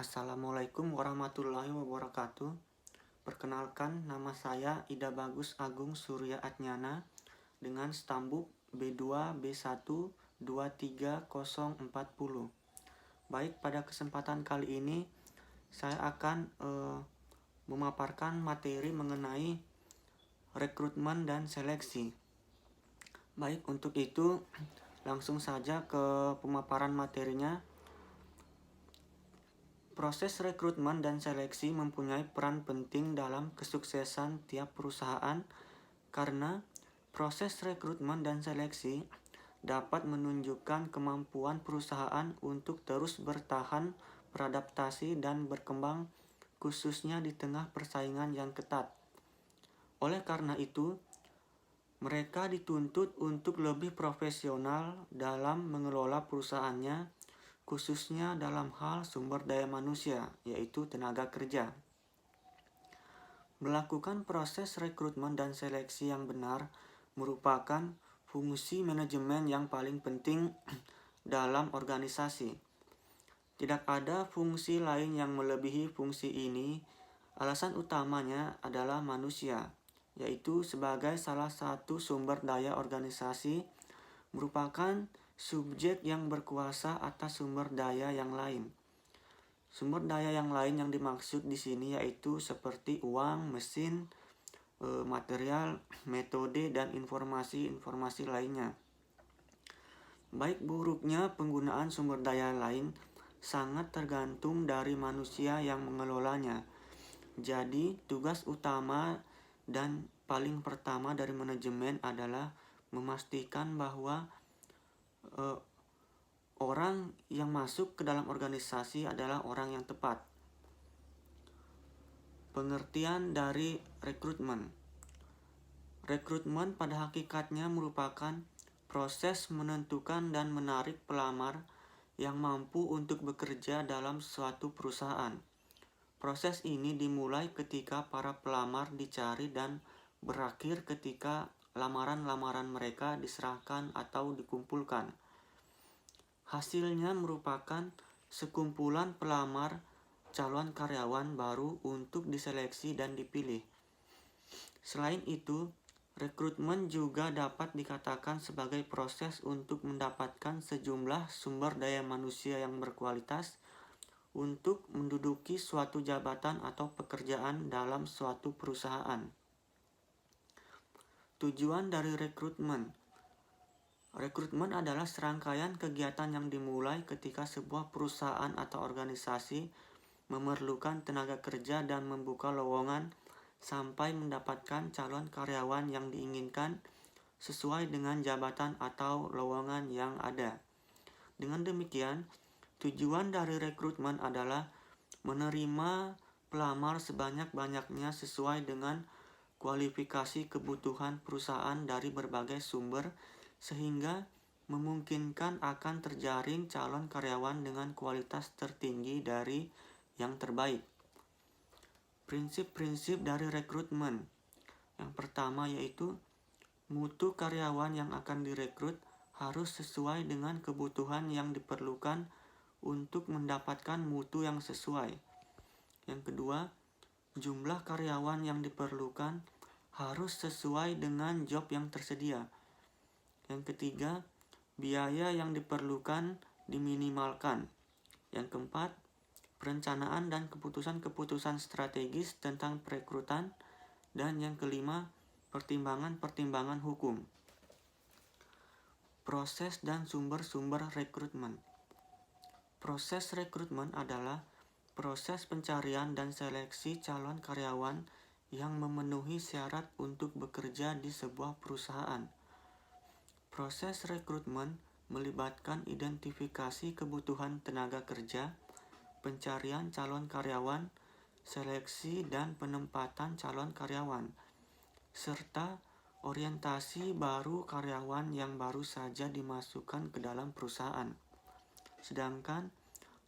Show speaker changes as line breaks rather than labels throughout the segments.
Assalamualaikum warahmatullahi wabarakatuh. Perkenalkan, nama saya Ida Bagus Agung Surya Atnyana dengan stambuk B2B1 23040. Baik, pada kesempatan kali ini saya akan memaparkan materi mengenai rekrutmen dan seleksi. Baik, untuk itu langsung saja ke pemaparan materinya. Proses rekrutmen dan seleksi mempunyai peran penting dalam kesuksesan tiap perusahaan karena proses rekrutmen dan seleksi dapat menunjukkan kemampuan perusahaan untuk terus bertahan, beradaptasi, dan berkembang khususnya di tengah persaingan yang ketat. Oleh karena itu, mereka dituntut untuk lebih profesional dalam mengelola perusahaannya, khususnya dalam hal sumber daya manusia, yaitu tenaga kerja. Melakukan proses rekrutmen dan seleksi yang benar merupakan fungsi manajemen yang paling penting dalam organisasi. Tidak ada fungsi lain yang melebihi fungsi ini. Alasan utamanya adalah manusia, yaitu sebagai salah satu sumber daya organisasi merupakan subjek yang berkuasa atas sumber daya yang lain. Sumber daya yang lain yang dimaksud di sini yaitu seperti uang, mesin, material, metode, dan informasi-informasi lainnya. Baik buruknya penggunaan sumber daya lain sangat tergantung dari manusia yang mengelolanya. Jadi, tugas utama dan paling pertama dari manajemen adalah memastikan bahwa orang yang masuk ke dalam organisasi adalah orang yang tepat. Pengertian dari rekrutmen. Rekrutmen pada hakikatnya merupakan proses menentukan dan menarik pelamar yang mampu untuk bekerja dalam suatu perusahaan. Proses ini dimulai ketika para pelamar dicari dan berakhir ketika lamaran-lamaran mereka diserahkan atau dikumpulkan. Hasilnya merupakan sekumpulan pelamar calon karyawan baru untuk diseleksi dan dipilih. Selain itu, rekrutmen juga dapat dikatakan sebagai proses untuk mendapatkan sejumlah sumber daya manusia yang berkualitas untuk menduduki suatu jabatan atau pekerjaan dalam suatu perusahaan. Tujuan dari rekrutmen. Rekrutmen adalah serangkaian kegiatan yang dimulai ketika sebuah perusahaan atau organisasi memerlukan tenaga kerja dan membuka lowongan sampai mendapatkan calon karyawan yang diinginkan sesuai dengan jabatan atau lowongan yang ada. Dengan demikian, tujuan dari rekrutmen adalah menerima pelamar sebanyak-banyaknya sesuai dengan kualifikasi kebutuhan perusahaan dari berbagai sumber sehingga memungkinkan akan terjaring calon karyawan dengan kualitas tertinggi dari yang terbaik. Prinsip-prinsip dari rekrutmen. Yang pertama yaitu mutu karyawan yang akan direkrut harus sesuai dengan kebutuhan yang diperlukan untuk mendapatkan mutu yang sesuai. Yang kedua, jumlah karyawan yang diperlukan harus sesuai dengan job yang tersedia. Yang ketiga, biaya yang diperlukan diminimalkan. Yang keempat, perencanaan dan keputusan-keputusan strategis tentang perekrutan. Dan yang kelima, pertimbangan-pertimbangan hukum. Proses dan sumber-sumber rekrutmen. Proses rekrutmen adalah proses pencarian dan seleksi calon karyawan yang memenuhi syarat untuk bekerja di sebuah perusahaan. Proses rekrutmen melibatkan identifikasi kebutuhan tenaga kerja, pencarian calon karyawan, seleksi dan penempatan calon karyawan, serta orientasi baru karyawan yang baru saja dimasukkan ke dalam perusahaan. Sedangkan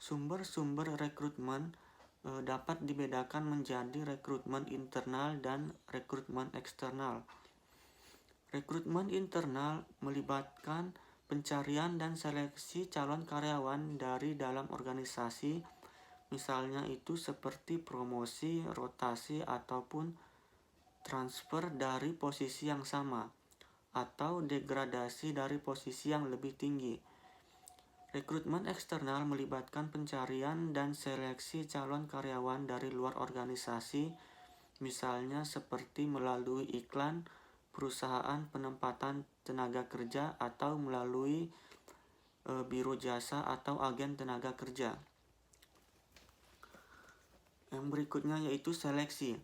sumber-sumber rekrutmen dapat dibedakan menjadi rekrutmen internal dan rekrutmen eksternal. Rekrutmen internal melibatkan pencarian dan seleksi calon karyawan dari dalam organisasi Misalnya itu seperti promosi, rotasi, ataupun transfer dari posisi yang sama, atau degradasi dari posisi yang lebih tinggi. Rekrutmen eksternal melibatkan pencarian dan seleksi calon karyawan dari luar organisasi, misalnya seperti melalui iklan, perusahaan penempatan tenaga kerja, atau melalui biro jasa atau agen tenaga kerja. Yang berikutnya yaitu seleksi.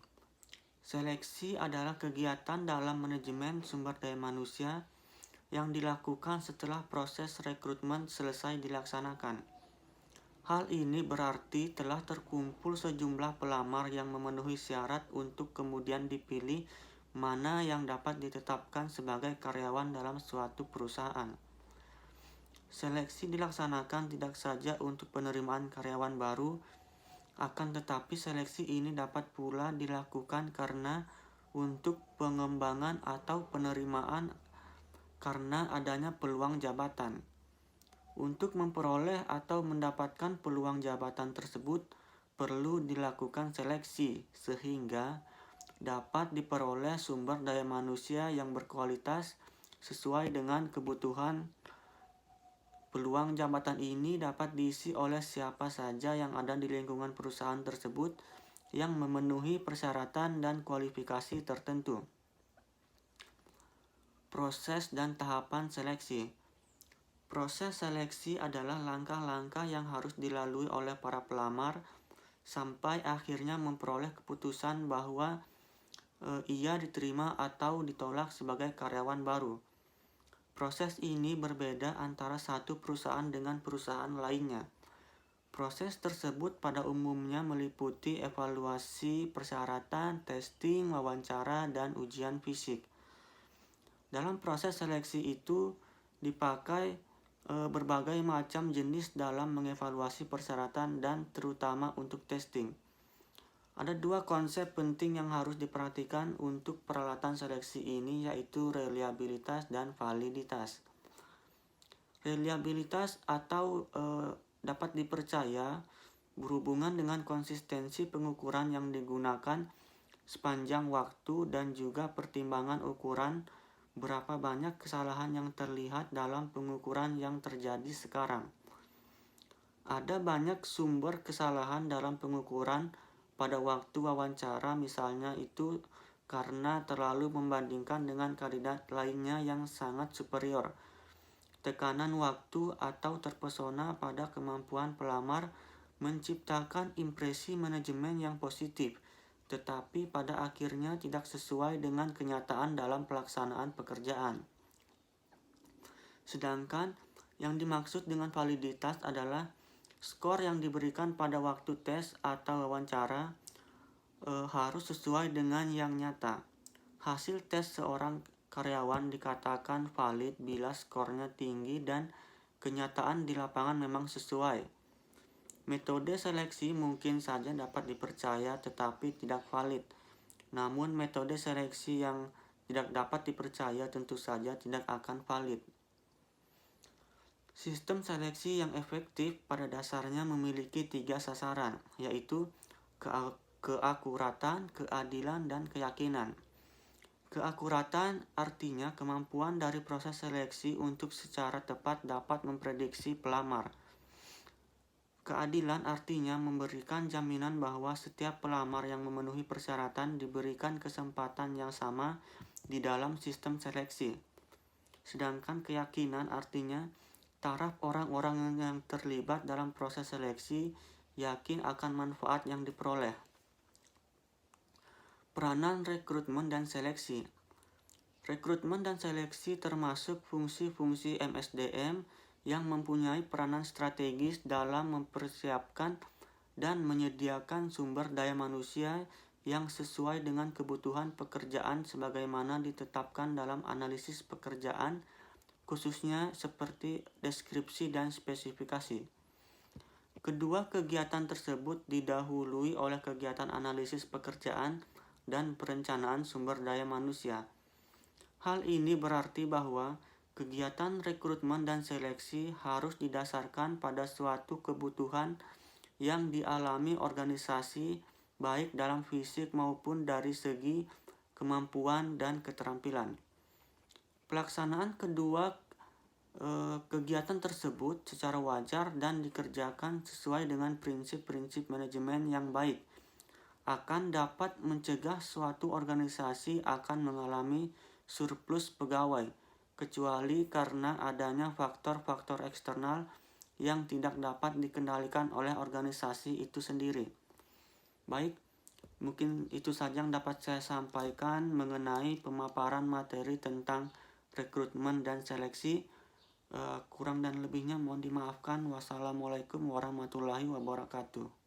Seleksi adalah kegiatan dalam manajemen sumber daya manusia yang dilakukan setelah proses rekrutmen selesai dilaksanakan. Hal ini berarti telah terkumpul sejumlah pelamar yang memenuhi syarat untuk kemudian dipilih mana yang dapat ditetapkan sebagai karyawan dalam suatu perusahaan. Seleksi dilaksanakan tidak saja untuk penerimaan karyawan baru, akan tetapi seleksi ini dapat pula dilakukan karena untuk pengembangan atau penerimaan karena adanya peluang jabatan. Untuk memperoleh atau mendapatkan peluang jabatan tersebut perlu dilakukan seleksi sehingga dapat diperoleh sumber daya manusia yang berkualitas sesuai dengan kebutuhan. Peluang jabatan ini dapat diisi oleh siapa saja yang ada di lingkungan perusahaan tersebut yang memenuhi persyaratan dan kualifikasi tertentu. Proses dan tahapan seleksi. Proses seleksi adalah langkah-langkah yang harus dilalui oleh para pelamar sampai akhirnya memperoleh keputusan bahwa ia diterima atau ditolak sebagai karyawan baru. Proses ini berbeda antara satu perusahaan dengan perusahaan lainnya. Proses tersebut pada umumnya meliputi evaluasi persyaratan, testing, wawancara, dan ujian fisik. Dalam proses seleksi itu dipakai berbagai macam jenis dalam mengevaluasi persyaratan dan terutama untuk testing. Ada dua konsep penting yang harus diperhatikan untuk peralatan seleksi ini, yaitu reliabilitas dan validitas. Reliabilitas atau dapat dipercaya berhubungan dengan konsistensi pengukuran yang digunakan sepanjang waktu dan juga pertimbangan ukuran berapa banyak kesalahan yang terlihat dalam pengukuran yang terjadi sekarang. Ada banyak sumber kesalahan dalam pengukuran pada waktu wawancara, misalnya itu karena terlalu membandingkan dengan kandidat lainnya yang sangat superior, tekanan waktu, atau terpesona pada kemampuan pelamar menciptakan impresi manajemen yang positif, tetapi pada akhirnya tidak sesuai dengan kenyataan dalam pelaksanaan pekerjaan. Sedangkan yang dimaksud dengan validitas adalah skor yang diberikan pada waktu tes atau wawancara harus sesuai dengan yang nyata. Hasil tes seorang karyawan dikatakan valid bila skornya tinggi dan kenyataan di lapangan memang sesuai. Metode seleksi mungkin saja dapat dipercaya tetapi tidak valid. Namun metode seleksi yang tidak dapat dipercaya tentu saja tidak akan valid. Sistem seleksi yang efektif pada dasarnya memiliki 3 sasaran, yaitu keakuratan, keadilan, dan keyakinan. Keakuratan artinya kemampuan dari proses seleksi untuk secara tepat dapat memprediksi pelamar. Keadilan artinya memberikan jaminan bahwa setiap pelamar yang memenuhi persyaratan diberikan kesempatan yang sama di dalam sistem seleksi. Sedangkan keyakinan artinya taraf orang-orang yang terlibat dalam proses seleksi yakin akan manfaat yang diperoleh. Peranan rekrutmen dan seleksi. Rekrutmen dan seleksi termasuk fungsi-fungsi MSDM yang mempunyai peranan strategis dalam mempersiapkan dan menyediakan sumber daya manusia yang sesuai dengan kebutuhan pekerjaan sebagaimana ditetapkan dalam analisis pekerjaan, khususnya seperti deskripsi dan spesifikasi. Kedua kegiatan tersebut didahului oleh kegiatan analisis pekerjaan dan perencanaan sumber daya manusia. Hal ini berarti bahwa kegiatan rekrutmen dan seleksi harus didasarkan pada suatu kebutuhan yang dialami organisasi baik dalam fisik maupun dari segi kemampuan dan keterampilan. Pelaksanaan kedua kegiatan tersebut secara wajar dan dikerjakan sesuai dengan prinsip-prinsip manajemen yang baik akan dapat mencegah suatu organisasi akan mengalami surplus pegawai, kecuali karena adanya faktor-faktor eksternal yang tidak dapat dikendalikan oleh organisasi itu sendiri. Baik, mungkin itu saja yang dapat saya sampaikan mengenai pemaparan materi tentang rekrutmen dan seleksi. Kurang dan lebihnya mohon dimaafkan. Wassalamualaikum warahmatullahi wabarakatuh.